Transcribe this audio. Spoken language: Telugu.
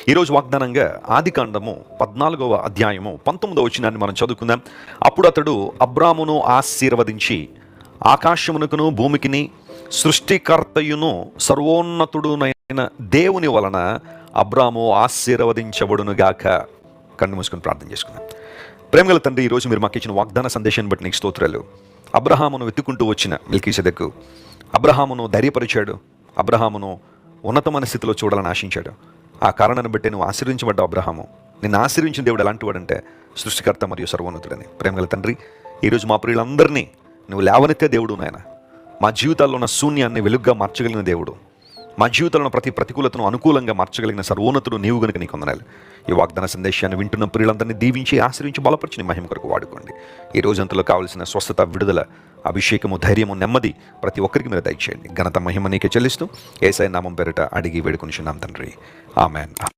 ఈరోజు వాగ్దానంగా ఆదికాండము 14వ అధ్యాయము 19వ వచనాన్ని మనం చదువుకుందాం. అప్పుడు అతడు అబ్రామును ఆశీర్వదించి, ఆకాశమునకును భూమికిని సృష్టికర్తయును సర్వోన్నతుడునైన దేవుని వలన అబ్రాము ఆశీర్వదించబడునుగాక. కన్ను మూసుకొని ప్రార్థన చేసుకుందాం. ప్రేమగల తండ్రి, ఈరోజు మీరు మాకు ఇచ్చిన వాగ్దాన సందేశాన్ని బట్టి నీకు స్తోత్రాలు. అబ్రహామును వెతుక్కుంటూ వచ్చిన మెల్కీసెదెకు అబ్రహామును ధైర్యపరిచాడు, అబ్రహామును ఉన్నతమైన స్థితిలో చూడాలని ఆశించాడు. ఆ కారణాన్ని బట్టి నువ్వు ఆశీర్వించబడ్డావు. అబ్రహాము నిన్ను ఆశీర్వించిన దేవుడు ఎలాంటి వాడంటే సృష్టికర్త మరియు సర్వోన్నతుడని. ప్రేమగల తండ్రి, ఈరోజు మా ప్రియులందరినీ నువ్వు లేవనెత్తే దేవుడు నాయన. మా జీవితాల్లో ఉన్న శూన్యాన్ని వెలుగ్గా మార్చగలిగిన దేవుడు, మా జీవితంలో ప్రతి ప్రతికూలతను అనుకూలంగా మార్చగలిగిన సర్వోన్నతుడు నీవు గనుక నీకు వందనాలు. ఈ వాగ్దాన సందేశాన్ని వింటున్న ప్రియులందరినీ దీవించి ఆశ్రయించి బలపరిచి నీ మహిమ కొరకు వాడుకోండి. ఈ రోజంతలో కావాల్సిన స్వస్థత, విడుదల, అభిషేకము, ధైర్యము, నెమ్మది ప్రతి ఒక్కరికి మీరు దయచేయండి. ఘనత, మహిమ నీకే చెల్లిస్తూ యేసయ్య నామం పేరిట అడిగి వేడుకొనిచున్నాం తండ్రి. ఆమేన్.